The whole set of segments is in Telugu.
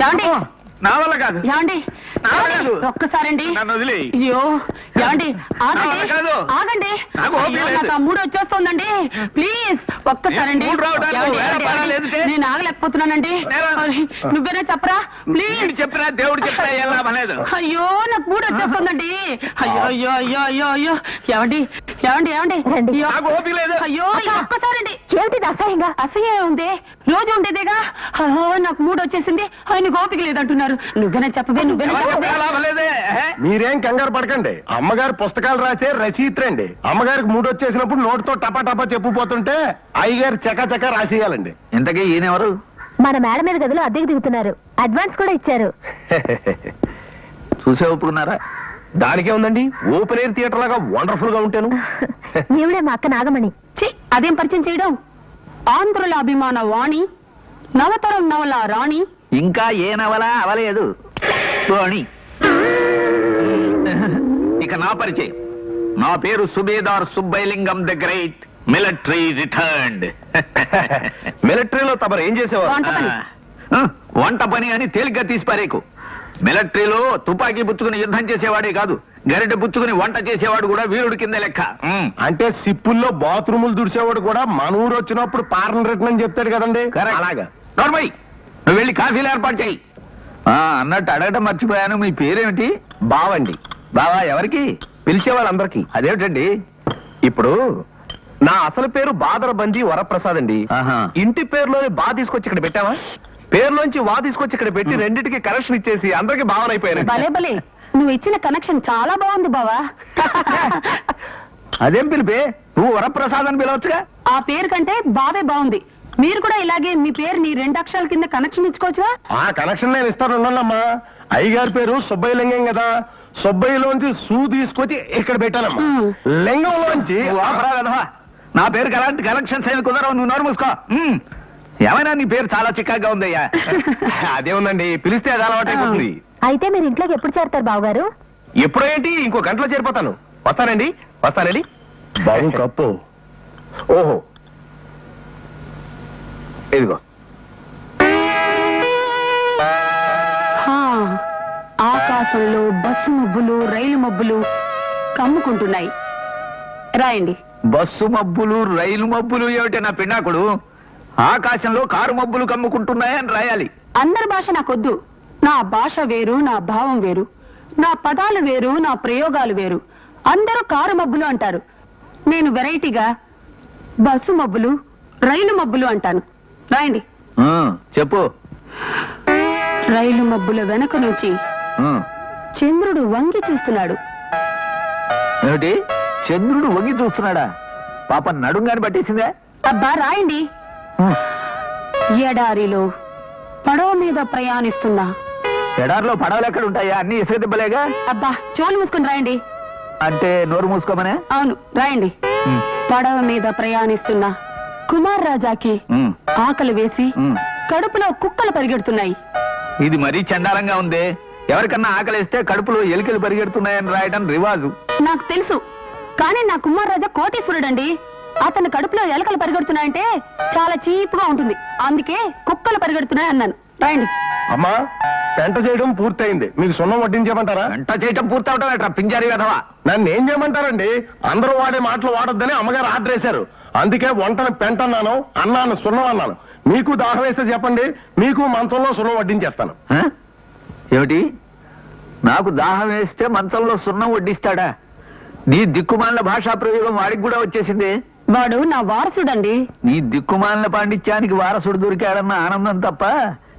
ఏమండి నా వల్ల కాదు. ఏమండి ఒక్కసారండి. నన్ను వదిలి. అయ్యో ఏమండి ఆగండి కాదు. ఆగండి. నాకు ఓపిక లేదు. నాకు మూడు వచ్చేస్తుందండి. ప్లీజ్ ఒక్కసారండి. మూడు రావడానికి వేరే పని లేదుటే. నేను ఆగలేకపోతున్నానండి. నువ్వేనా చెప్పరా ప్లీజ్. చెప్పినా దేవుడు చెప్పినా ఏం లాభం లేదు. అయ్యో నాకు మూడు వచ్చేస్తుందండి. అయ్యో అయ్యో అయ్యో అయ్యో అయ్యో ఏమండి ఏమండి ఏమండి నాకు ఓపిక లేదు. అయ్యో ఒక్కసారండి. ఏమిటి అసహ్యంగా? అసహ్యం ఉంది రోజు ఉండేదేగా. నాకు మూడు వచ్చేసింది. ఆయన ఓపిక లేదంటున్నారు. నువ్వేనా చెప్పవే? నువ్వేనా చెప్పవే? మీరేం కంగారు పడకండి. అమ్మగారు పుస్తకాలు రాసే రచయిత్రండి. అమ్మగారికి మూడు వచ్చేసినప్పుడు నోటితో టపా టపా చెప్పుపోతుంటే అయ్యగారు చకా రాసేయాలండి. ఇంతకీ ఈయనెవరు? మన మేడ మీద గదిలో అద్దెకి దిగుతున్నారు. అడ్వాన్స్ కూడా ఇచ్చారు. చూసే ఒప్పుకున్నారా? దానికే ఉందండి, ఓపెన్ ఎయిర్ థియేటర్ లాగా వండర్ఫుల్ గా ఉంటాను. ఈవిడే మా అక్క నాగమణి. అదేం పరిచయం చేయడం? ఆంధ్రుల అభిమాన వాణి, నవతరం నవల రాణి. ఇంకా ఏ నవల అవలేదు వాణి. ఇక నా పరిచయం. నా పేరు subedar Subbailingam the great, military returned. మిలిటరీలో తమరు ఏం చేసేవారు? వంట పని అని తేలిగ్గా తీసిపారేకు. మిలిటరీలో తుపాకీ పుచ్చుకుని యుద్ధం చేసేవాడే కాదు, గరిటె పుచ్చుకుని వంట చేసేవాడు కూడా వీరుడి కింద లెక్క. అంటే సిప్పుల్లో బాత్రూములు దుడిసేవాడు కూడా మన ఊరు వచ్చినప్పుడు పార్న రిటర్న్ అని చెప్తాడు కదండి. అలాగా. నార్మల్ నువ్వు వెళ్ళి కాఫీలు ఏర్పాటు చేయి. అన్నట్టు అడగటం మర్చిపోయాను, మీ పేరేమిటి? బావండి. బావా ఎవరికి? పిలిచే వాళ్ళందరికీ. అదేమిటండి? ఇప్పుడు నా అసలు పేరు బాదరబంది వరప్రసాద్ అండి. ఇంటి పేరులోని బా తీసుకొచ్చి ఇక్కడ పెట్టావా? పేరులోంచి వా తీసుకొచ్చి ఇక్కడ పెట్టి రెండింటికి కనెక్షన్ ఇచ్చేసి అందరికి భావన అయిపోయాను. భలే భలే, నువ్వు ఇచ్చిన కనెక్షన్ చాలా బాగుంది బావా. అదేం పిలిపే? నువ్వు వరప్రసాద్ అని పిలవచ్చుగా. ఆ పేరు కంటే బావే బాగుంది. మీరు కూడా ఇలాగే మీ పేరుని 2 అక్షరాల కింద కనెక్షన్ ఇచ్చుకోవచ్చుగా. ఆ కనెక్షన్ నేను ఇస్తాను ఉండాలమ్మా. అయ్యగారి పేరు సుబ్బయ్యలింగం కదా, సుబ్బయ్యలోంచి సూ తీసుకొచ్చి ఇక్కడ పెట్టానమ్మా. లింగంలోంచి నా పేరుకి అలాంటి కలెక్షన్స్ ఏమి కుదరవు, నువ్వు నోరు మూసుకో. ఏమైనా నీ పేరు చాలా చిక్కగా ఉందయ్యా. అదే ఉందండి, పిలిస్తే అది అలవాటైపోతుంది. అయితే మీరు ఇంట్లోకి ఎప్పుడు చేరతారు బావగారు? ఎప్పుడో ఏంటి, ఇంకో గంటలో చేరిపోతాను. వస్తానండి. బాబు కప్పు. ఓహో ఇదిగో. ఆకాశంలో బస్సు మబ్బులు, రైలు మబ్బులు కమ్ముకుంటున్నాయి. రాయండి. బస్సు మబ్బులు, రైలు మబ్బులు ఏమిటి నా పిన్నాకుడు? ఆకాశంలో కారు మబ్బులు కమ్ముకుంటున్నాయని రాయాలి. అందరి భాష నాకొద్దు. నా భాష వేరు, నా భావం వేరు, నా పదాలు వేరు, నా ప్రయోగాలు వేరు. అందరూ కారు మబ్బులు అంటారు. నేను వెరైటీగా బస్సు మబ్బులు, రైలు మబ్బులు అంటాను. రాయండి. చెప్పు. రైలు మబ్బుల వెనక నుంచి చంద్రుడు వంగి చూస్తున్నాడు. ఏమిటి? చంద్రుడు వంగి చూస్తున్నాడా? పాప నడుంగాని పట్టేసిందే. అబ్బా రాయండి. ఎడారిలో పడవ మీద ప్రయాణిస్తున్నా. ఎడారిలో పడవలు ఎక్కడ ఉంటాయా? అన్ని ఇసుక దిబ్బలేగా. అబ్బా చోలు మూసుకుని రాయండి. అంటే నోరు మూసుకోమనే? అవును రాయండి. పడవ మీద ప్రయాణిస్తున్నా కుమార్ రాజాకి ఆకలి వేసి కడుపులో కుక్కలు పరిగెడుతున్నాయి. ఇది మరీ చండాలంగా ఉంది. ఎవరికన్నా ఆకలిస్తే కడుపులో ఎలికలు పరిగెడుతున్నాయని రాయడం రివాజు. నాకు తెలుసు, కానీ నా కుమార్ రాజా కోటీశ్వరుడండి. అతని కడుపులో ఎలకలు పరిగెడుతున్నాయంటే చాలా చీప్గా ఉంటుంది. అందుకే కుక్కలు పరిగెడుతున్నాయి అన్నాను. రాయండి. అమ్మా పెంట చేయడం పూర్తయింది. మీకు సున్నం వడ్డించమంటారా? పెంట చేయటం పూర్తవటం ఎట్రా పింజారి వెధవా? నన్ను ఏం చేయమంటారండి? అందరూ వాడే మాటలు వాడొద్దని అమ్మగారు ఆర్డర్ వేశారు. అందుకే వంటను పెంట అన్నాను, అన్నాను సున్నం అన్నాను. మీకు దాహం వేస్తే చెప్పండి, మీకు మంచంలో సున్నం వడ్డించేస్తాను. ఏమిటి? నాకు దాహం వేస్తే మంచంలో సున్నం వడ్డిస్తాడా? నీ దిక్కుమాలిన భాషా ప్రయోగం వాడికి కూడా వచ్చేసింది. వాడు నా వారసుడండి. నీ దిక్కుమాలిన పాండిత్యానికి వారసుడు దొరికాడన్న ఆనందం తప్ప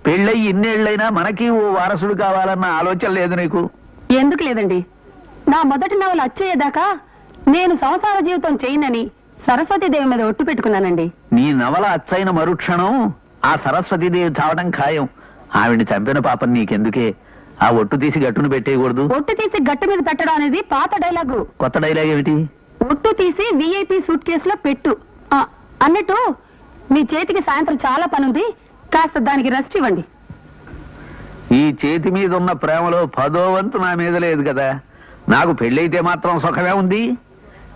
పెళ్ళయి ఇన్నేళ్లైనా మనకి ఓ వారసుడు కావాలన్న ఆలోచన లేదు నీకు? ఎందుకు లేదండి? నా మొదటి నవల అచ్చేదాకా నేను సంసార జీవితం చేయనని సరస్వతీదేవి మీద ఒట్టు పెట్టుకున్నానండి. నీ నవల అచ్చైన మరుక్షణం ఆ సరస్వతీదేవి చావడం ఖాయం. ఆవిడ్ని చంపిన పాపం నీకెందుకే? ఆ ఒట్టు తీసి గట్టును పెట్టేయకూడదు. ఒట్టు తీసి గట్టు మీద పెట్టడం అనేది పాత డైలాగు. కొత్త డైలాగ్ ఏమిటి? ఒట్టు తీసి VIP సూట్ కేసులో పెట్టు. అన్నట్టు మీ చేతికి సాయంత్రం చాలా పనుంది, కాస్త దానికి రెస్ట్ ఇవ్వండి. ఈ చేతి మీద ఉన్న ప్రేమలో 10వ వంతు నా మీద లేదు కదా. నాకు పెళ్ళైతే మాత్రం సుఖమే ఉంది.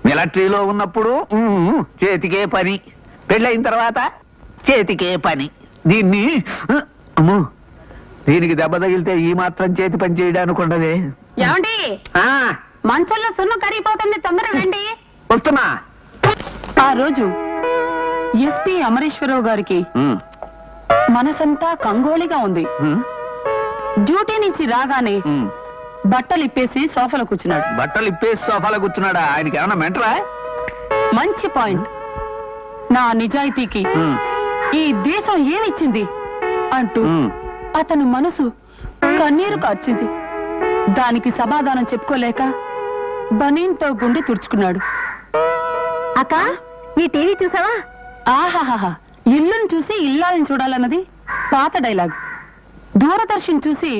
మిలిటరీలో ఉన్నప్పుడు చేతికే పని, పెళ్ళైన తర్వాత చేతికే పని. దీన్ని దీనికి దెబ్బ తగిలితే ఈ మాత్రం చేతి పని చేయడానికి ఉండదే. ఏమండి ఆ, మంచంలో సున్నం కరిగిపోతుంది, తొందరగా రండి. వస్తున్నా. ఆ రోజు ఎస్పీ అమరేశ్వరరావు గారికి ఉమ్, మనసంతా కంగోళిగా ఉంది. ఉమ్, డ్యూటీ నుంచి రాగానే ఉమ్. బట్టలు ఇప్పేసి సోఫాలో కూర్చున్నాడు. బట్టలు ఇప్పేసి సోఫాలో కూర్చున్నాడా? ఆయనకి ఏమన్నా మెంటరా? మంచి పాయింట్. నా నిజాయితీకి ఉమ్, ఈ దేశం ఏమిచ్చింది అంటూ ఉమ్. అతను మనసు కన్నీరు కార్చింది. దానికి సమాధానం చెప్పుకోలేక బనీన్తో గుండె తుడుచుకున్నాడు. అక్క ఈ టీవీ చూసావా? ఆహాహా, ఇల్లును చూసి ఇల్లాలని చూడాలన్నది పాత డైలాగ్. దూరదర్శన్ చూసి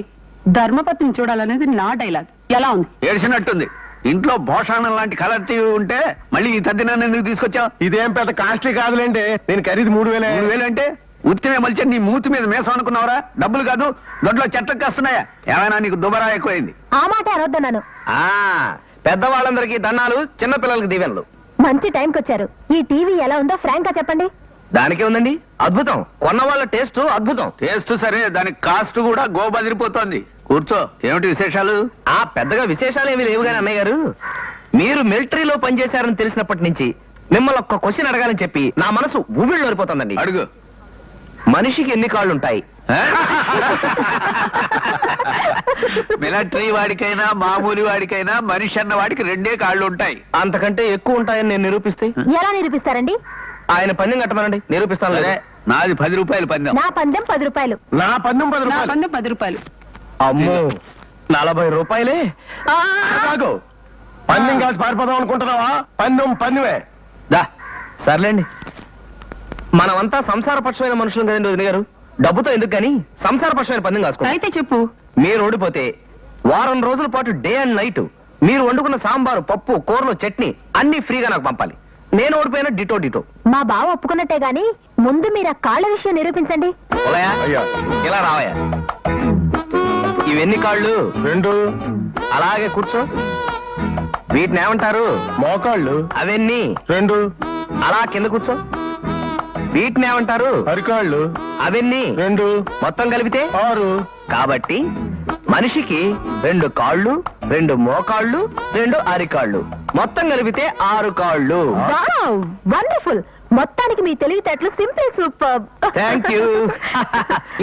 ధర్మపత్ని చూడాలనేది నా డైలాగ్. ఎలా ఉంది? ఏడ్చినట్టుంది. ఇంట్లో భోషాణం లాంటి కలర్ టీవీ ఉంటే మళ్ళీ ఈ తద్దినాన్ని ఎందుకు తీసుకొచ్చావు? ఇదేం పెద్ద కాస్ట్లీ కాదులేండి, నేను ఖరీదు 3000. 3000 అంటే ఉత్తినే మలిచి నీ మూతి మీద మేసం అనుకున్నావరా? డబ్బులు కాదు, దొడ్లో చెట్లకు కాస్తున్నాయా? ఏమైనా నీకు దుబరా ఎక్కువైంది? ఆ మాట అనొద్దన్నాను. పెద్దవాళ్ళందరికీ దన్నాలు, చిన్నపిల్లలకి దీవెనలు. మంచి టైంకి వచ్చారు. ఈ టీవీ ఎలా ఉందో ఫ్రాంక్ గా చెప్పండి. దానికే ఉందండి, అద్భుతం. కొన్న వాళ్ళ టేస్ట్ అద్భుతం. టేస్ట్ సరే, దానికి కాస్ట్ కూడా గోబదిరిపోతోంది. కూర్చో, ఏమిటి విశేషాలు? పెద్దగా విశేషాలు ఏమీ లేవు గాని అన్నయ్య గారు, మీరు మిలిటరీలో పనిచేశారని తెలిసినప్పటి నుంచి మిమ్మల్ని ఒక్క క్వశ్చన్ అడగాలని చెప్పి నా మనసు ఊబిళ్ళు ఓడిపోతుందండి. అడుగు. మనిషికి ఎన్ని కాళ్ళు ఉంటాయి? మిలిటరీ వాడికైనా మామూలు వాడికైనా మనిషి అన్న వాడికి 2 కాళ్ళు ఉంటాయి. అంతకంటే ఎక్కువ ఉంటాయని నేను నిరూపిస్తే? ఎలా నిరూపిస్తారండి? ఆయన పందెం కట్టమనండి, నిరూపిస్తాను. సరే, నాది 10 రూపాయలు పందెం. నా పందెం 10 రూపాయలు. నా పందెం 10 నా రూపాయలు. పందెం 10 రూపాయలు. అమ్మో, 40 రూపాయలే. కాదు, పందెం కాసి పారిపోదాం అనుకుంటున్నావా? పందెమే. దా. సర్లేండి, మనమంతా సంసారపక్షమైన మనుషులు కదండి వదిన గారు. డబ్బుతో ఎందుకు కానీ సంసారపక్షమైన పందెం కాసుకో. అయితే చెప్పు. మీరు ఓడిపోతే వారం రోజుల పాటు డే అండ్ నైట్ మీరు వండుకున్న సాంబారు, పప్పు, కూరలు, చట్నీ అన్ని ఫ్రీగా నాకు పంపాలి. నేను ఓడిపోయినా డిటో. మా బావ ఒప్పుకున్నట్టే గాని ముందు మీరు ఆ కాళ్ళ విషయం నిరూపించండి. ఉలయా, ఇలా రావయ్యా. ఇవెన్ని కాళ్ళు? 2. అలాగే కూర్చో. వీటిని ఏమంటారు? మోకాళ్ళు. అవన్నీ 2. అలా కింద కూర్చో. వీటిని ఏమంటారు? అరికాళ్ళు. అవన్నీ 2. మొత్తం కలిపితే 6. కాబట్టి మనిషికి 2 కాళ్ళు, 2 మోకాళ్ళు, 2 అరికాళ్ళు, మొత్తం కలిపితే 6 కాళ్ళు. వండర్ఫుల్. మొత్తానికి మీ తెలివితేటలు సింపుల్ సూపర్. Thank you.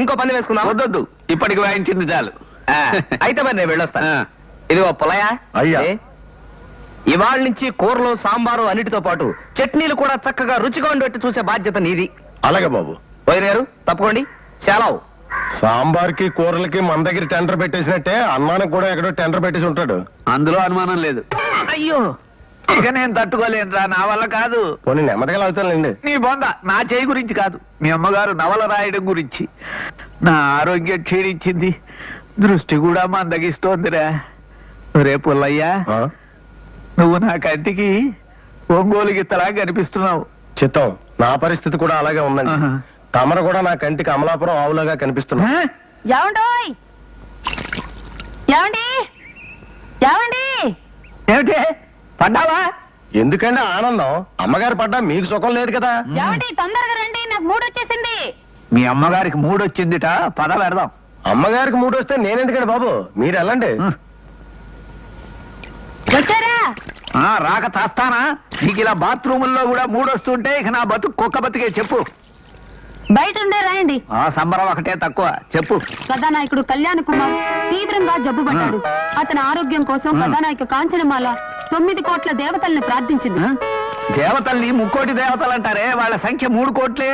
ఇంకో పందెం వేసుకుందాం. వద్దొద్దు, ఇప్పటికి వాయించింది చాలు. అయితే మరి నేను వెళ్ళొస్తాను. ఇదిగో పులయా, ఇవాళ నుంచి కూరలు, సాంబారు అన్నిటితో పాటు చట్నీలు కూడా చక్కగా రుచిగా ఉండేట్టు చూసే బాధ్యత నీది. అలాగే బాబు. పోయినారు, తప్పుకోండి. సెలవు. సాంబార్కి కూరలకి మన దగ్గర టెండర్ పెట్టేసినట్టే అన్నానికి కూడా ఎక్కడో టెండర్ పెట్టేసి ఉంటాడు. అందులో అనుమానం లేదు. అయ్యో, ఇక నేను తట్టుకోలేనురా, నా వల్ల కాదు. పోనీ నెమ్మదిగా లాగుతానులేండి. నీ బొంద నా చేయి గురించి కాదు, మీ అమ్మగారు నవల రాయడం గురించి. నా ఆరోగ్యం క్షీణించింది, దృష్టి కూడా మందగిస్తోందిరా. రేపు పుల్లయ్యా, నువ్వు నా కంటికి ఒంగోలు గిత్తలా కనిపిస్తున్నావు. చిత్తం, నా పరిస్థితి కూడా అలాగే ఉందండి. తమరు కూడా నా కంటికి అమలాపురం ఆవులాగా కనిపిస్తున్నా. ఏమండోయ్, ఏమండి, ఏమండి, ఏమిటి పడ్డావా? ఎందుకంటే ఆనందం, అమ్మగారు పడ్డా మీకు సుఖం లేదు కదా. ఏమండి, తొందరగా రండి, నాకు మూడు వచ్చేసింది. మీ అమ్మగారికి 3 వచ్చిందిట, పద పెడదాం. అమ్మగారికి 3 వస్తే నేనెందుకండి బాబు, మీరు వెళ్ళండి. వచ్చారా? రాక చేస్తానా? నీకు ఇలా బాత్రూముల్లో కూడా 3 వస్తుంటే ఇక నా బతుకు కుక్క బతికే. చెప్పు. బయట ఉండే రాయండి. సంబరం ఒకటే తక్కువ. చెప్పు. కథానాయకుడు కళ్యాణ్ కుమార్ తీవ్రంగా జబ్బు పడ్డాడు. అతని ఆరోగ్యం కోసం కథానాయక కాంచనమాల 9 కోట్ల దేవతల్ని ప్రార్థించింది. దేవతల్ని 3 కోటి దేవతలు అంటారే, వాళ్ళ సంఖ్య 3 కోట్లే.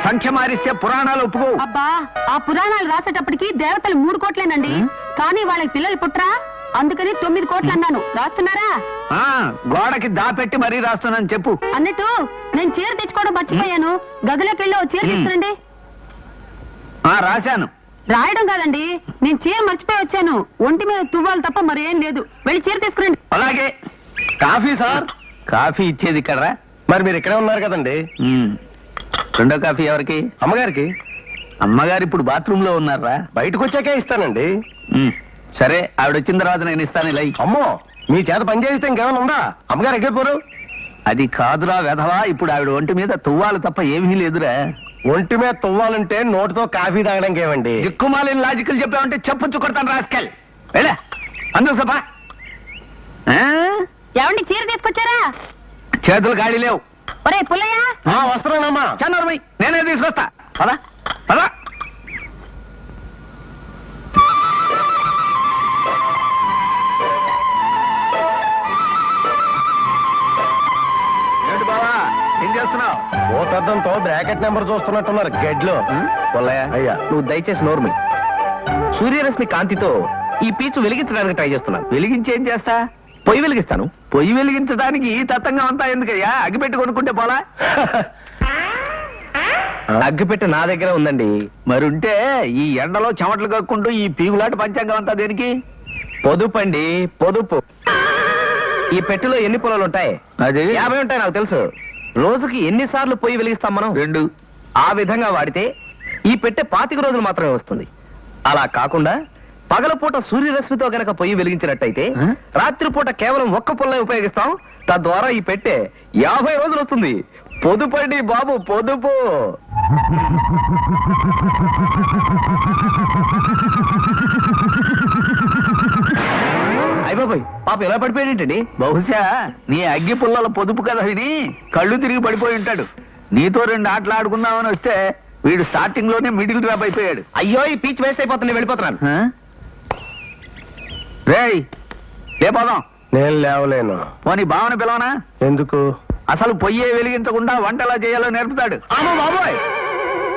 సంఖ్య మారిస్తే పురాణాలు ఒప్పుకో. అబ్బా, ఆ పురాణాలు రాసేటప్పటికి దేవతలు 3 కోట్లేనండి. కానీ వాళ్ళకి పిల్లలు పుట్రా, అందుకని 9 కోట్లు అన్నాను. రాస్తున్నారా? గోడకి దాపెట్టి మరీ రాస్తున్నాను. చెప్పు. అన్నట్టు నేను చీర తెచ్చుకోవడం మర్చిపోయాను. గదిలోకి వెళ్ళి చీర తీసుకురండి. రాశాను. రాయడం కాదండి, నేను చీర మర్చిపోయి వచ్చాను. ఒంటి మీద తువ్వాలి తప్ప మరేం లేదు. వెళ్ళి చీర తీసుకురండి. అలాగే. Coffee sir. కాఫీ ఇచ్చేది ఇక్కడ. మరి మీరు ఇక్కడే ఉన్నారు కదండి. 2వ కాఫీ ఎవరికి? అమ్మగారికి. అమ్మగారు ఇప్పుడు బాత్రూమ్ లో ఉన్నారా? బయటకు వచ్చాకే ఇస్తానండి. సరే, ఆవిడ వచ్చిన తర్వాత నేను ఇస్తాను. ఇలా. అమ్మో, మీ చేత పని చేస్తే ఇంకేమైనా ఉందా? అమ్మగారు ఎక్కిపోరు. అది కాదురా వెధవా, ఇప్పుడు ఆవిడ ఒంటి మీద తువ్వాలి తప్ప ఏమీ లేదురా. ఒంటి మీద తువ్వాలంటే నోటితో కాఫీ తాగడానికి ఏమండి? దిక్కుమాలిన లాజికల్ చెప్పామంటే చెప్పు కొడతాను రాసుకెళ్ళి వెళ్ళా అందుకు సభ ఏమండి చీర తీసుకొచ్చారా? చేతులు గాడి లేవు. ఒరే పుల్లయ్య, వస్తున్నానమ్మా. చన్నూరుమై నేనే తీసుకొస్తా. పదా పదా. ఏంటి బావా ఏం చేస్తున్నావు? ఓ పెద్దంతో బ్రాకెట్ నెంబర్ చూస్తున్నట్టున్నారు గెడ్లో. పొల్లయ్య అయ్యా. నువ్వు దయచేసి నోర్మి. సూర్యరశ్మి కాంతితో ఈ పీచు వెలిగించడానికి ట్రై చేస్తున్నాను. వెలిగించి ఏం చేస్తా? పొయ్యి వెలిగిస్తాను. పొయ్యి వెలిగించడానికి ఈ తత్తంగా అంతా ఎందుకయ్యా? అగ్గిపెట్టి కొనుక్కుంటే పోలా? అగ్గిపెట్టె నా దగ్గర ఉందండి. మరుంటే ఈ ఎండలో చెమటలు కక్కుంటూ ఈ పీగులాట పంచాంగం అంతా దేనికి? పొదుపండి, పొదుపు. ఈ పెట్టెలో ఎన్ని పొలాలు ఉంటాయి? అది 50 ఉంటాయి నాకు తెలుసు. రోజుకి ఎన్నిసార్లు పొయ్యి వెలిగిస్తాం మనం? 2. ఆ విధంగా వాడితే ఈ పెట్టె 25 రోజులు మాత్రమే వస్తుంది. అలా కాకుండా పగలపూట సూర్యరశ్మితో గనక పొయ్యి వెలిగించినట్టయితే రాత్రిపూట కేవలం ఒక్క పుల్లే ఉపయోగిస్తాం. తద్వారా ఈ పెట్టె 50 రోజులు వస్తుంది. పొదుపండి బాబు, పొదుపు. అయిపోయి పాప ఎలా పడిపోయాడేంటండి? బహుశా నీ అగ్గి పుల్లల పొదుపు కథ విని కళ్ళు తిరిగి పడిపోయి ఉంటాడు. నీతో 2 ఆటలు ఆడుకుందామని వస్తే వీడు స్టార్టింగ్ లోనే మిడిల్ డ్రాప్ అయిపోయాడు. అయ్యో ఈ పీచ్ వేస్ట్ అయిపోతుంది, వెళ్ళిపోతున్నాను. రేయ్ లేపోదాం. నేను లేవలేను. పోనీ భావన పిలవనా? ఎందుకు? అసలు పొయ్యే వెలిగించకుండా వంట ఎలా చేయాలో నేర్పుతాడు. అమ్మ బాబోయ్,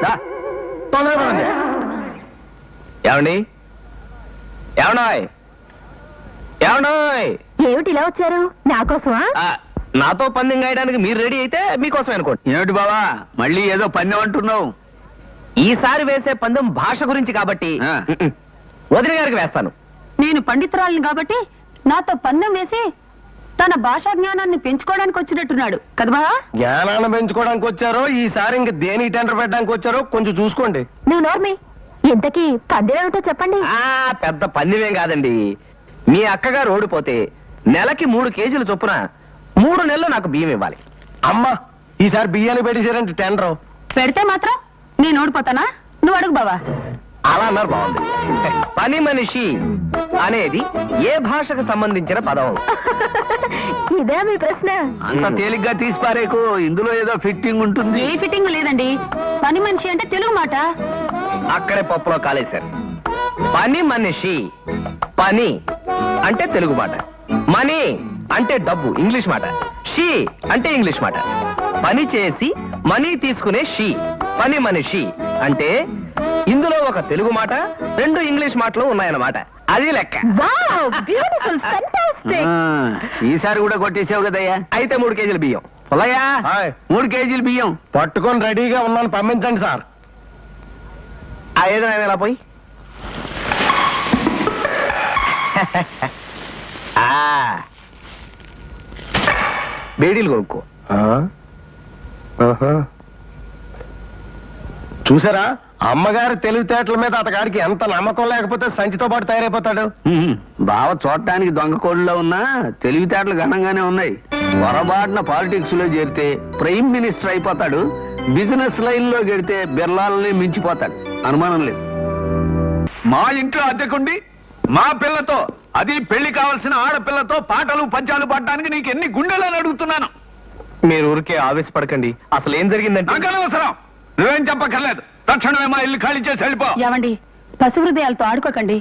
దా, తొందరగా పదండి. ఏమండి ఏమన్నాయ్ ఏమన్నాయ్? ఏమిటి ఇలా వచ్చారు? నా కోసమా? నాతో పందెం గాయడానికి మీరు రెడీ అయితే మీకోసమే అనుకోండి. ఏమిటి బావా మళ్ళీ ఏదో పందెం అంటున్నావు? ఈసారి వేసే పందెం భాష గురించి కాబట్టి ఆ. వదిన గారికి వేస్తాను. నేను పండితురాలిని కాబట్టి నాతో పందెం వేసి తన భాషా జ్ఞానాన్ని పెంచుకోవడానికి వచ్చినట్టున్నాడు కదా బావా? జ్ఞానాన్ని పెంచుకోవడానికి వచ్చారో ఈసారి ఇంక దేనికి టెండర్ పెట్టడానికి వచ్చారో కొంచెం చూసుకోండి. నువ్వు నోర్మి. ఇంతకీ పందెం ఏమిటో చెప్పండి. పెద్ద పందెమేం కాదండి. మీ అక్కగారు ఓడిపోతే నెలకి 3 కేజీలు చొప్పున 3 నెలలు నాకు బియ్యం ఇవ్వాలి. అమ్మా ఈసారి బియ్యాన్ని పెట్టేశారంటే టెండర్. పెడితే మాత్రం నేను ఓడిపోతానా? నువ్వు అడుగు బావా. అలా అన్నారు, బాగుంది. పని మనిషి అనేది ఏ భాషకు సంబంధించిన పదం? ఇదే మీ ప్రశ్న? అంత తేలిగ్గా తీసిపారేకు, ఇందులో ఏదో ఫిట్టింగ్ ఉంటుంది. ఏ ఫిట్టింగ్ లేదండి. పని మనిషి అంటే తెలుగు మాట. అక్కడే పప్పులో కాలేశారు. పని మనిషి, పని అంటే తెలుగు మాట, మనీ అంటే డబ్బు ఇంగ్లీష్ మాట, షీ అంటే ఇంగ్లీష్ మాట. పని చేసి మనీ తీసుకునే షీ పని మనిషి అంటే ఇందులో ఒక తెలుగు మాట 2 ఇంగ్లీష్ మాటలు ఉన్నాయన్నమాట. అది లెక్క. Wow, beautiful, fantastic. ఈసారి కూడా కొట్టేసావు కదయ్యా. అయితే 3 కేజీల బియ్యం. పొలయ్యా హాయ్. 3 కేజీలు బియ్యం పట్టుకొని రెడీగా ఉన్నాను, పంపించండి సార్. ఏదైనా ఎలా పోయి బేడీలు కొనుక్కో. చూసారా అమ్మగారి తెలివితేటల మీద అతగాడికి ఎంత నమ్మకం లేకపోతే సంచితో పాటు తయారైపోతాడు. బావ చూడటానికి దొంగ కోళ్ళలో ఉన్నా తెలివితేటలు ఘనంగానే ఉన్నాయి. పొరబాటున పాలిటిక్స్ లో చేరితే ప్రైమ్ మినిస్టర్ అయిపోతాడు. బిజినెస్ లైన్ లో గెడితే బిర్లాలని మించిపోతాడు, అనుమానం లేదు. మా ఇంట్లో అద్దెకుండి మా పిల్లతో, అది పెళ్లి కావాల్సిన ఆడపిల్లతో పాటలు పంచాలు పాడటానికి నీకు ఎన్ని గుండెలని అడుగుతున్నాను. మీరు ఊరికే ఆవేశపడకండి. అసలు ఏం జరిగిందంటే నాకు అనవసరం, నువ్వేం చెప్పక్కర్లేదు. తక్షణమే మా ఇల్లు ఖాళీ చేసి వెళ్ళిపో. ఏమండి, పసి హృదయాలతో ఆడుకోకండి.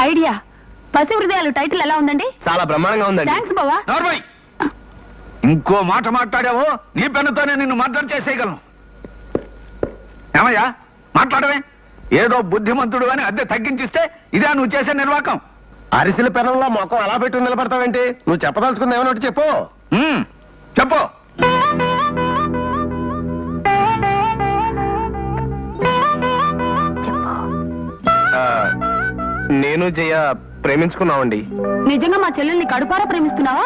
ఐడియా. పసి హృదయాలు టైటిల్ ఎలా ఉందండి? చాలా బ్రహ్మాండంగా ఉందండి. థ్యాంక్స్ బావా. నార్మల్, ఇంకో మాట మాట్లాడావో నీ పెన్నుతోనే నిన్ను మర్డర్ చేసేయగలను. ఏమయ్యా మాట్లాడవే? ఏదో బుద్ధిమంతుడు అని అద్దె తగ్గించిస్తే ఇదే నువ్వు చేసే నిర్వాకం. అరిసెల పెనంలో మొఖం అలా పెట్టుకుని నిలబడతావేంటి? నువ్వు చెప్పదలుచుకుంది ఏమన్నట్టు చెప్పు. చెప్పు. నేను జయ ప్రేమించుకున్నామండి. నిజంగా మా చెల్లెల్ని కడుపారా ప్రేమిస్తున్నావా?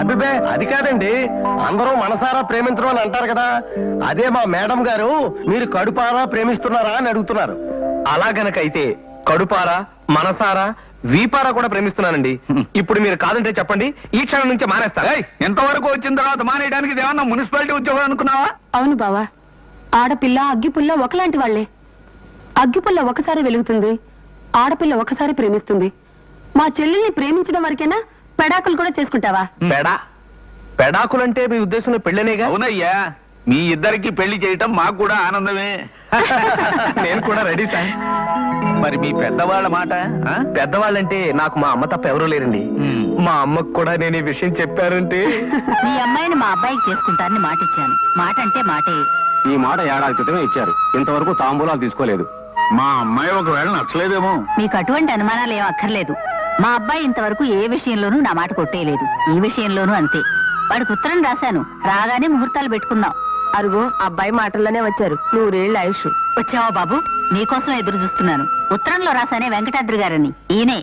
అభిబే అది కాదండి, అందరూ మనసారా ప్రేమించడం అని అంటారు కదా, అదే మా మేడం గారు మీరు కడుపారా ప్రేమిస్తున్నారా అని అడుగుతున్నారు. అలా గనకైతే కడుపారా, మనసారా, వీపారా కూడా ప్రేమిస్తున్నానండి. ఇప్పుడు మీరు కాదంటే చెప్పండి, ఈ క్షణం నుంచే మానేస్తా. ఎంతవరకు వచ్చిన తర్వాత మానేయడానికి ఏమన్నా మున్సిపాలిటీ ఉద్యోగం అనుకున్నావా? అవును బావా, ఆడపిల్ల అగ్గిపుల్ల ఒకలాంటి వాళ్లే. అగ్గిపుల్ల ఒకసారి వెలుగుతుంది, ఆడపిల్ల ఒకసారి ప్రేమిస్తుంది. మా చెల్లెల్ని ప్రేమించడం వరకేనా పెడాకులు కూడా చేసుకుంటావా? పెడాకులంటే మీ ఉద్దేశంలో పెళ్ళనేగా? అవునయ్యా, మీ ఇద్దరికి పెళ్లి చేయటం మాకు కూడా ఆనందమే. నేను కూడా రెడీ సార్. మరి మీ పెద్దవాళ్ళ మాట? పెద్దవాళ్ళంటే నాకు మా అమ్మ తప్ప ఎవరూ లేరండి. మా అమ్మకు కూడా నేను ఈ విషయం చెప్పారంటే మీ అమ్మాయిని మా అబ్బాయికి చేసుకుంటానని మాట ఇచ్చాను. మాట అంటే మాటే. ఈ మాట ఏడాది క్రితమే ఇచ్చారు, ఇంతవరకు తాంబూలాలు తీసుకోలేదు. మా అమ్మాయి ఒకవేళ నచ్చలేదేమో. మీకు అటువంటి అనుమానాలు ఏం అక్కర్లేదు. మా అబ్బాయి ఇంతవరకు ఏ విషయంలోనూ నా మాట కొట్టేయలేదు. ఈ విషయంలోనూ అంతే. వాడికి ఉత్తరం రాశాను, రాగానే ముహూర్తాలు పెట్టుకుందాం. అరుగో అబ్బాయి మాటల్లోనే వచ్చారు. 100 ఏళ్ళ ఆయుష్. వచ్చావా బాబు? నీకోసం ఎదురు చూస్తున్నాను. ఉత్తరంలో రాశానే వెంకటాద్రి గారని, ఈయనే.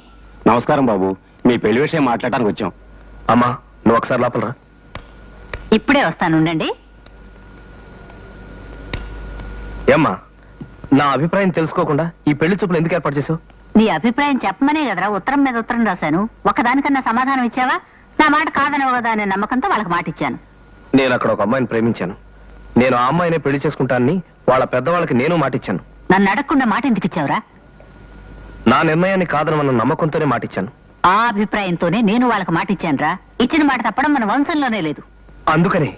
నమస్కారం బాబు, మీ పెళ్లి విషయం మాట్లాడటానికి వచ్చాం. అమ్మా నువ్వు ఒకసారి లోపల రా. ఇప్పుడే వస్తాను, ఉండండి. ఏమ్మా, నా అభిప్రాయం తెలుసుకోకుండా ఈ పెళ్లి చూపులు ఎందుకు ఏర్పాటు చేసావు? నీ అభిప్రాయం చెప్పమనే కదరా ఉత్తరం మీద ఉత్తరం రాశాను. ఒకదానికన్నా సమాధానం ఇచ్చావా? నా మాట కాదనవు కదా అనే నమ్మకంతో వాళ్ళకి మాట ఇచ్చాను. నేను అక్కడ ఒక అమ్మాయిని ప్రేమించాను. నేను ఆ అమ్మాయినే పెళ్లి చేసుకుంటానని వాళ్ళ పెద్దవాళ్ళకి నేను మాటిచ్చాను. నన్ను అడగకుండా మాట ఎందుకు ఇచ్చావురా? నా నిర్ణయాన్ని కాదనమన్న నమ్మకంతోనే మాటిచ్చాను. ఆ అభిప్రాయంతోనే నేను వాళ్ళకి మాట ఇచ్చాను రా. ఇచ్చిన మాట తప్పడం మన వంశంలోనే లేదు. అందుకని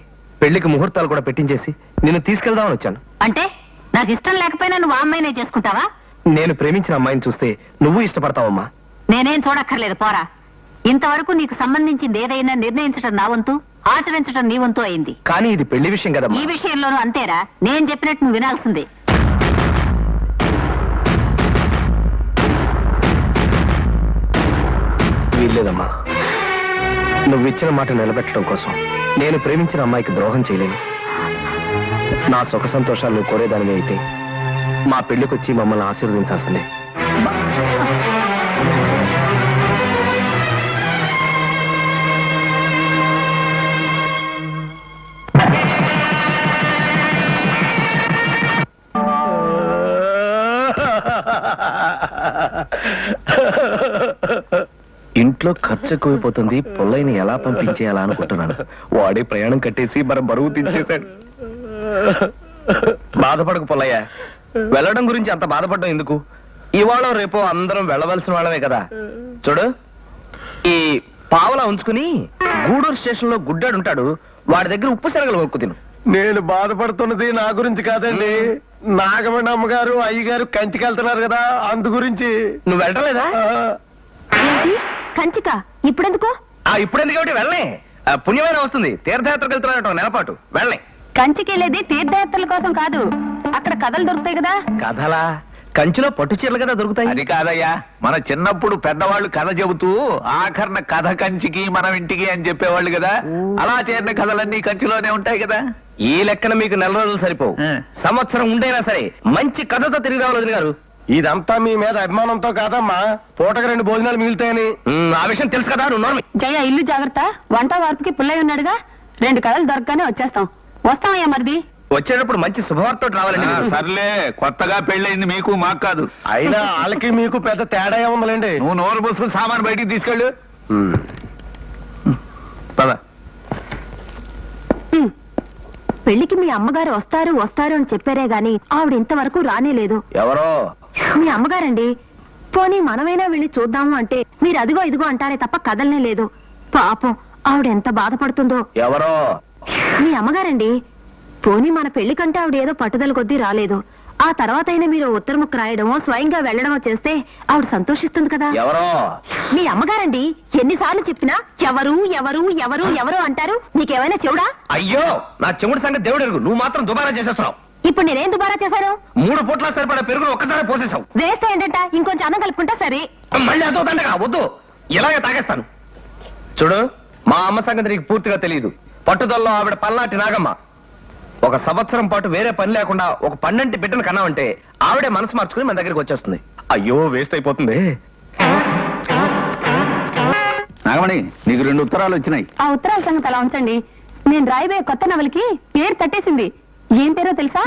పెళ్లికి ముహూర్తాలు కూడా పెట్టించేసి నిన్ను తీసుకెళ్దామని వచ్చాను. అంటే నాకు ఇష్టం లేకపోయినా నువ్వు ఆ అమ్మాయినే చేసుకుంటావా? నేను ప్రేమించిన అమ్మాయిని చూస్తే నువ్వు ఇష్టపడతావమ్మా? నేనేం చూడక్కర్లేదు, పోరా. ఇంతవరకు నీకు సంబంధించింది ఏదైనా నిర్ణయించడం నా వంతు, ఆచరించడం నీ వంతు అయింది. కానీ ఇది పెళ్లి విషయం ఈ కదమ్మా. విషయంలోనూ అంతేరా. నేను చెప్పినట్టు నువ్వు వినాల్సిందే. వీల్లేదమ్మా. నువ్వు ఇచ్చిన మాట నిలబెట్టడం కోసం నేను ప్రేమించిన అమ్మాయికి ద్రోహం చేయలేను. నా సుఖ సంతోషాలు నువ్వు కోరేదానివి అయితే మా పెళ్లికొచ్చి మమ్మల్ని ఆశీర్వదించాల్సిందే. ఇంట్లో ఖర్చు ఎక్కువైపోతుంది, పొల్లైని ఎలా పంపించేయాలా అనుకుంటున్నాను. వాడే ప్రయాణం కట్టేసి మన బరువు తెచ్చేశాడు. బాధపడకు పొల్లయ్య, వెళ్ళడం గురించి అంత బాధపడడం ఎందుకు? ఇవాళ రేపో అందరం వెళ్ళవలసిన వాళ్ళమే కదా. చూడు, ఈ పావలా ఉంచుకుని గూడూరు స్టేషన్ లో గుడ్డాడు ఉంటాడు, వాడి దగ్గర ఉప్పు శనగలు కొనుక్కు తిను. నేను బాధపడుతున్నది నా గురించి కాదండి, నాగమణి అమ్మగారు అయ్యగారు కంచికి వెళ్తున్నారు కదా, అందు గురించి. నువ్వు వెళ్ళలేదా? కంచిక ఇప్పుడెందుకో? ఇప్పుడెందుకు కాబట్టి వెళ్ళే. పుణ్యమైన వస్తుంది, తీర్థయాత్రకు వెళ్తున్నారట నెలపాటు. వెళ్ళే. కంచికెళ్ళేది తీర్థయాత్రల కోసం కాదు, అక్కడ కథలు దొరుకుతాయి కదా. కథలా? కంచిలో పట్టు చీరలు కదా దొరుకుతాయి. అది కాదయ్యా, మన చిన్నప్పుడు పెద్దవాళ్ళు కథ చెబుతూ ఆఖరణ కథ కంచికి మనం ఇంటికి అని చెప్పేవాళ్ళు కదా. అలా చేరిన కథలన్నీ కంచిలోనే ఉంటాయి కదా. ఈ లెక్కన మీకు నెల రోజులు సరిపోవు. సంవత్సరం ఉండైనా సరే మంచి కథతో తిరిగి రావాలి వదిన గారు. ఇదంతా మీ మీద అభిమానంతో కాదమ్మా, పూటకు 2 భోజనాలు మిగులుతాయని. ఆ విషయం తెలుసు కదా, నువ్వు నోర్మి. జయ, ఇల్లు జాగ్రత్త. వంట వార్పుకి పుల్లయ్య ఉన్నాడుగా, 2 కథలు దొరకగానే వచ్చేస్తాం. వస్తామయ్యా మరిది. వచ్చేటప్పుడు మంచి శుభవార్త రావాలండి. సర్లే, కొత్తగా పెళ్ళైంది మీకు మాకు కాదు. అయినా వాళ్ళకి మీకు పెద్ద తేడా ఏముందండి. నువ్వు నోరు మూసుకుని సామాను బయటికి తీసుకెళ్ళు. పద. పెళ్లికి మీ అమ్మగారు వస్తారు అని చెప్పారే గాని ఆవిడ ఇంతవరకు రానేలేదు. ఎవరో మీ అమ్మగారండి. పోనీ మనమైనా వెళ్ళి చూద్దాము అంటే మీరు అదిగో ఇదిగో అంటారే తప్ప కదలనే లేదు. పాపం ఆవిడ ఎంత బాధపడుతుందో. ఎవరో మీ అమ్మగారండి. పోనీ మన పెళ్లి కంటే ఆవిడ ఏదో పట్టుదల కొద్దీ రాలేదు. ఆ తర్వాత అయినా మీరు ఉత్తర ముక్క రాయడమో స్వయంగా వెళ్ళడమో చేస్తే ఆవిడ సంతోషిస్తుంది కదా. ఎవరో మీ అమ్మగారండి. ఎన్నిసార్లు చెప్పినా ఎవరు ఎవరు ఎవరు ఎవరు అంటారు. నీకేమైనా చెవుడా? అయ్యో, నా చెముడు సంగతి దేవుడు ఎరుగు. నువ్వు మాత్రం దుబారా చేసేస్తున్నావు. ఇప్పుడు నేనేం దుబారా చేశాను? 3 పూట్ల సరిపడే పెరుగును ఒక్కసారి పోసేసావు. వేస్తే ఏంటంట, ఇంకొంచెం అన్నం కలుపుకుంటా సరే. మళ్ళీ అదో దండగా వద్దు, ఇలాగే తాగేస్తాను. చూడు, మా అమ్మ సంగతి నీకు పూర్తిగా తెలియదు. పట్టుదలలో ఆవిడ పల్నాటి నాగమ్మ. 1 సంవత్సరం పాటు వేరే పని లేకుండా ఒక 12 బిడ్డను కన్నామంటే ఆవిడే మనసు మార్చుకుని మన దగ్గరికి వచ్చేస్తుంది. అయ్యో, వేస్ట్ అయిపోతుంది. నాగమణి, నీకు 2 ఉత్తరాలు వచ్చినాయి. ఆ ఉత్తరాల సంగతి అలా ఉంచండి. నేను రాయబోయే కొత్త నవలకి పేరు తట్టేసింది. ఏం పేరో తెలుసా?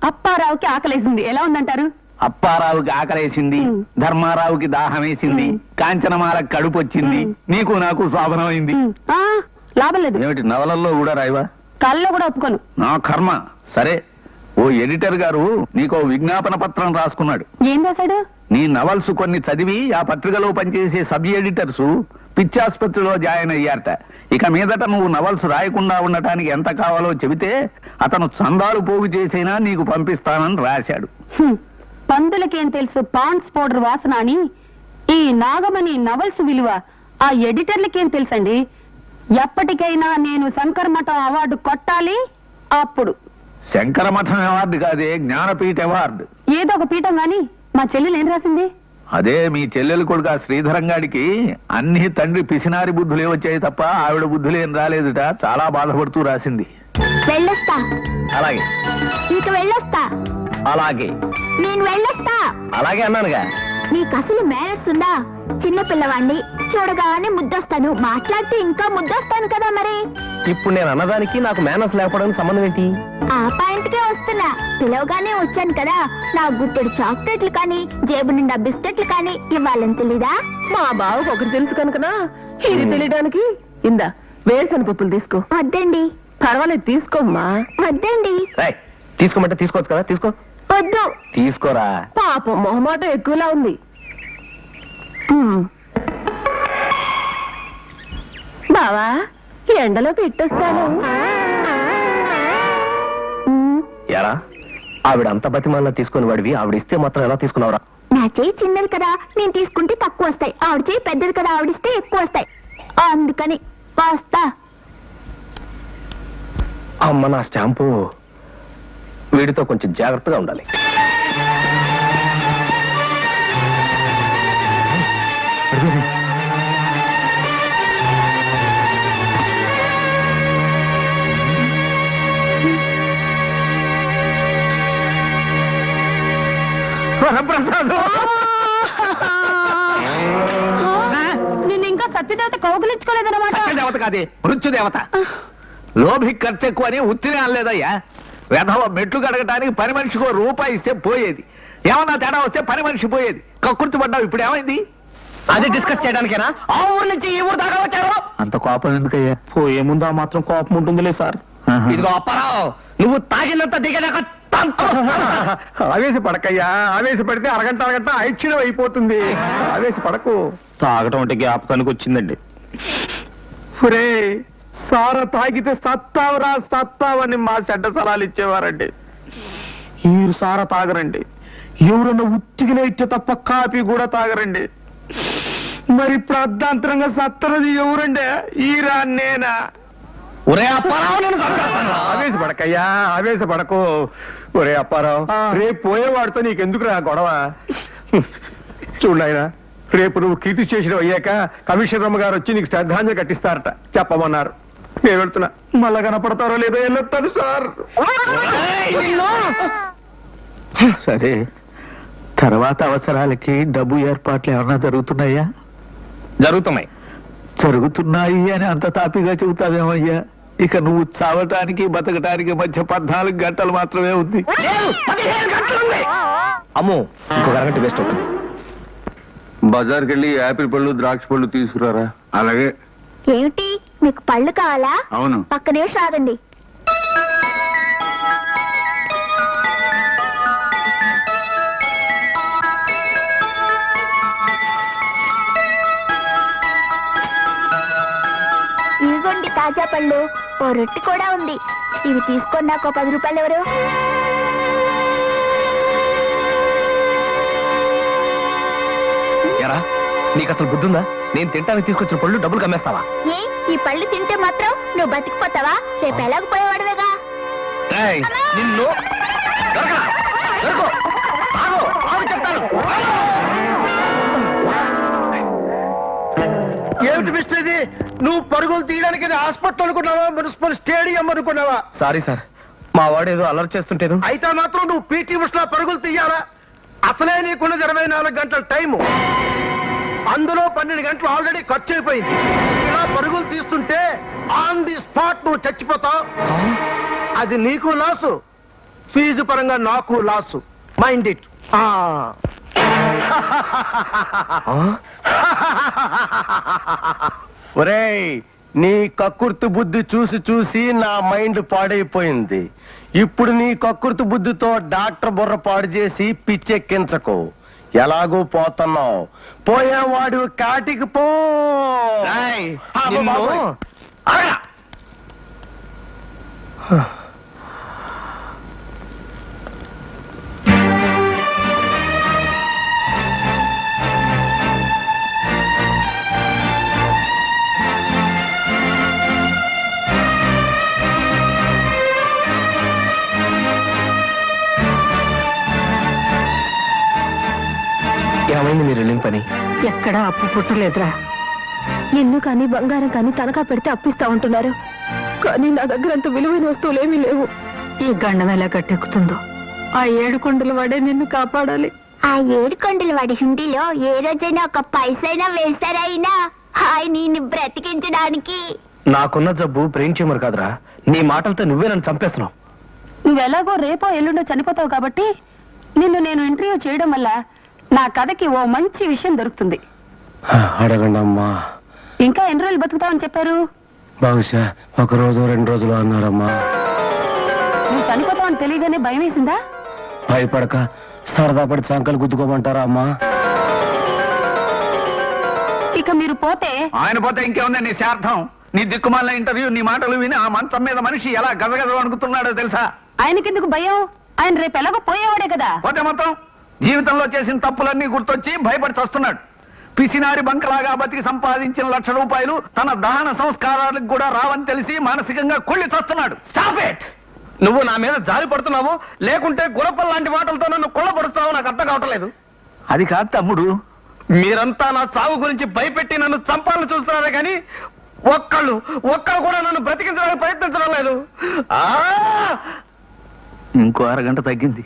అప్పారావుకి ఆకలేసింది. ఎలా ఉందంటారు? అప్పారావుకి ఆకలేసింది, ధర్మారావుకి దాహం వేసింది, కాంచనమాలకు కడుపు వచ్చింది, నీకు నాకు శోభనమైంది. లాభం లేదు. ఏమిటి, నవలల్లో కూడా రాయవా? కళ్ళలో కూడా ఒప్పుకోను. నా కర్మ. సరే, ఓ ఎడిటర్ గారు నీకో విజ్ఞాపన పత్రం రాసుకున్నాడు. ఏం రాశాడు? నీ నవల్స్ కొన్ని చదివి ఆ పత్రికలో పనిచేసే సబ్ ఎడిటర్స్ పిచ్చాసుపత్రిలో జాయిన్ అయ్యారట. ఇక మీదట నువ్వు నవల్స్ రాయకుండా ఉండటానికి ఎంత కావాలో చెబితే అతను చందాలు పోగు చేసైనా నీకు పంపిస్తానని రాశాడు. పందులకేం తెలుసు పాండ్స్ పౌడర్ వాసన అని. ఈ నాగమణి నవల్స్ విలువ ఆ ఎడిటర్లకేం తెలుసండి. ఎప్పటికైనా నేను శంకర మఠం అవార్డు కొట్టాలి. అప్పుడు శంకర మఠం అవార్డు కాదే, జ్ఞానపీఠ అవార్డు. ఏదో ఒక పీఠం గాని మా చెల్లెలు ఏం రాసింది? అదే మీ చెల్లెలు కొడుకు ఆ శ్రీధరంగాడికి అన్ని తండ్రి పిసినారి బుద్ధులే వచ్చాయి తప్ప ఆవిడ బుద్ధులేం రాలేదుట. చాలా బాధపడుతూ రాసింది. వెళ్ళొస్తా. అలాగే నీకు వెళ్ళొస్తా. అలాగే నేను వెళ్ళొస్తా. అలాగే అన్నానుగా. నీకు అసలు మేనర్స్ ఉందా? చిన్న పిల్లవాణ్ణి చూడగానే ముద్దొస్తాను, మాట్లాడితే ఇంకా ముద్దొస్తాను కదా. మరి ఇప్పుడు నేను అన్నదానికి నాకు మేనస్ లేకపోవడానికి సంబంధం ఏంటి? ఆ పాయింట్కే వస్తున్నా. పిలవగానే వచ్చాను కదా, నా గుట్టెడు చాక్లెట్లు కానీ జేబు నిండా బిస్కెట్లు కానీ ఇవ్వాలని తెలీదా? మా బావకు ఒకటి తెలుసు కనుకనా ఇది తెలియడానికి. ఇందా వేరుశన పప్పులు తీసుకో. వద్దండి. పర్వాలేదు తీసుకోమ్మా. వద్దండి. రేయ్, తీసుకోమంటే తీసుకోవచ్చు కదా, తీసుకో. వద్దు. తీసుకోరా. పాపం మొహమాట ఎక్కువలా ఉంది. బావా ఎండలో పెట్టొస్తాను. ఎరా, ఆవిడ అంత బతిమాల తీసుకుని వాడివి, ఆవిడ ఇస్తే మాత్రం ఎలా తీసుకున్నావురా? నా చేయి చిన్నది కదా, నేను తీసుకుంటే తక్కువ వస్తాయి. ఆవిడ చేయి పెద్దది కదా, ఆవిడిస్తే ఎక్కువ వస్తాయి. అందుకని వస్తా. అమ్మ నా స్టాంపు. వీడితో కొంచెం జాగ్రత్తగా ఉండాలి. నేను ఇంకా సత్యదేవత కౌగులించుకోలేదన్నమాట. దేవత కాదే, మృత్యుదేవత. లోభి ఖర్చు ఎక్కువ అని ఉత్తినే అనలేదయ్యా. వెధవ మెట్లు కడగటానికి పని మనిషికో రూపాయి ఇస్తే పోయేది. ఏమన్నా తేడా వస్తే పని మనిషి పోయేది. కక్కుర్తి పడ్డావు. ఇప్పుడు ఏమైంది? అది డిస్కస్ చేయడానికేనా ఆ ఊరు నుంచి ఈ ఊరు దాకా వచ్చారు? అంత కోపం ఎందుకయ్యా? పోయే ముందు మాత్రం కోపం ఉంటుందిలే సార్. ఇదిగో అప్పారావు, నువ్వు తాగినంత దిగదాకా ఆవేశపడకయ్యా. ఆవేశపడితే అరగంట ఐక్షణం అయిపోతుంది. ఆవేశపడకు. తాగటం అంటే జ్ఞాపకానికి వచ్చిందండి. ఒరే, సార తాగితే సత్తావరా సత్తావని మా చెడ్డ సలాలు ఇచ్చేవారండి. మీరు సార తాగరండి. ఎవరన్నా ఉత్తిగిన ఇచ్చే తప్ప కాపీ కూడా తాగరండి. మరి ఇప్పుడు అర్ధాంతరంగా సత్తరది ఎవరండి? ఈరా నేనా? ఒరే అప్పారావు, నేను ఆవేశపడకయ్యా, ఆవేశపడకు. ఒరే అప్పారావు, రేపు పోయేవాడితో నీకెందుకురా గొడవ? చూడాయన, రేపు నువ్వు కీర్తి స్టేషన్ అయ్యాక కమిషనర్ అమ్మ గారు వచ్చి నీకు శ్రద్ధాంజలి కట్టిస్తారట. చెప్పమన్నారు. నేను వెళ్తున్నా. మళ్ళా కనపడతారో లేదో వెళ్ళొస్తాను సార్. సరే, తర్వాత అవసరాలకి డబ్బు ఏర్పాట్లు ఏమన్నా జరుగుతున్నాయా? జరుగుతున్నాయి. జరుగుతున్నాయి అని అంత తాపిగా చెబుతావేమయ్యా? ఇక నువ్వు చావటానికి బతకటానికి మధ్య 14 గంటలు మాత్రమే ఉంది. అమ్మో, ఇంకొక అరగంట వేస్ట్ అవుతుంది. బజార్కి వెళ్ళి యాపిల్ పళ్ళు ద్రాక్ష పళ్ళు తీసుకురారా. అలాగే. ఏమిటి, మీకు పళ్ళు కావాలా? అవును. పక్కనే సాగండి. ఇదిగోండి తాజా పళ్ళు. ఓ రొట్టె కూడా ఉంది. ఇవి తీసుకొని నాకు 10 రూపాయలు ఎవరు? ఎరా, నీకు అసలు బుద్ధుందా? నేను తింటానికి తీసుకొచ్చిన పళ్ళు డబ్బులు కమ్మేస్తావా? ఏ, ఈ పళ్ళు తింటే మాత్రం నువ్వు బతికిపోతావా? రేపు ఎలాగపోయేవాడువేగా. ఏయ్, నిన్ను దొరకరా? దొరకు. ఆగు, ఆగు చెప్తాను. ఏమిటి మిస్టర్ ఇది? నువ్వు పరుగులు తీయడానికి హాస్పిటల్ అనుకున్నావా, మున్సిపల్ స్టేడియం అనుకున్నావా? సారీ సార్, మా వాడు ఏదో అలర్ట్ చేస్తుంటేను. అయితే మాత్రం నువ్వు పీటీ ఉషలో పరుగులు తీయాలా? అసలే నీకున్నది 24 గంటల టైము. అందులో 12 గంటలు ఆల్రెడీ ఖర్చు అయిపోయింది. ఇలా పరుగులు తీస్తుంటే ఆన్ ది స్పాట్ నువ్వు చచ్చిపోతావు. అది నీకు లాసు, ఫీజు పరంగా నాకు లాసు. Mind it. ఒరేయ్, నీ కక్కుర్తి బుద్ధి చూసి చూసి నా మైండ్ పాడైపోయింది. ఇప్పుడు నీ కక్కుర్తి బుద్ధితో డాక్టర్ బుర్ర పాడు చేసి పిచ్చెక్కించకు. ఎలాగూ పోతున్నావు, పోయేవాడు కాటికి పో. ఏయ్, అబ్బో నిన్ను- బాబోయ్. ఆగరా. ఏమైంది మీరు వెళ్ళిన పని? ఎక్కడా అప్పు పుట్టలేదురా. ఇల్లు కానీ బంగారం కానీ తనఖా పెడితే అప్పిస్తా ఉంటున్నారు. కానీ నా దగ్గర అంత విలువైన వస్తువులేమీ లేవు. ఈ గండం ఎలా కట్టెక్కుతుందో. ఆ 7 కొండల వాడే నిన్ను కాపాడాలి. ఆ 7 కొండల వాడి హుండీలో ఏ రోజైనా ఒక పైసైనా వేస్తారైనా హాయ్ నిన్ను బ్రతికించడానికి. నాకున్న జబ్బు బ్రెయిన్ ట్యూమర్ కాదురా, నీ మాటలతో నువ్వే నన్ను చంపేస్తున్నావు. నువ్వెలాగో రేపో ఎల్లుండో చనిపోతావు కాబట్టి నిన్ను నేను ఇంటర్వ్యూ చేయడం వల్ల నా కథకి ఓ మంచి విషయం దొరుకుతుంది. అడగండి అమ్మా. ఇంకా ఎన్ని రోజులు బతుకుతావని చెప్పారు? బహుశా 1 రోజు 2 రోజులు అన్నారమ్మా. నువ్వు చనిపోతావని తెలియగానే భయం వేసిందా? భయపడక సరదా పడి సంకలు గుద్దుకోమంటారా అమ్మా? ఇక మీరు పోతే ఆయన పోతే ఇంకేముంది నీ శార్థం? నీ దిక్కుమాల ఇంటర్వ్యూ, నీ మాటలు విని ఆ మంచం మీద మనిషి ఎలా గజగజ వణుకుతున్నాడో తెలుసా? ఆయనకెందుకు భయం? ఆయన రేపు ఎలాగో పోయేవాడే కదా. పోతే మొత్తం జీవితంలో చేసిన తప్పులన్నీ గుర్తొచ్చి భయపడి చస్తున్నాడు. పిసినారి బంకలాగా బతికి సంపాదించిన ₹1,00,000 తన దహన సంస్కారాలకు కూడా రావని తెలిసి మానసికంగా కుళ్ళి చస్తున్నాడు. Stop it! నువ్వు నా మీద జారి పడుతున్నావు, లేకుంటే గురపల్ లాంటి మాటలతో నన్ను కొల్లబడుతున్నావు. నాకు అర్థం కావట్లేదు. అది కాదు తమ్ముడు. మీరంతా నా చావు గురించి భయపెట్టి నన్ను చంపాలని చూస్తున్నారే కానీ ఒక్కళ్ళు కూడా నన్ను బ్రతికించడానికి ప్రయత్నించడం లేదు. ఇంకో 1 అరగంట తగ్గింది.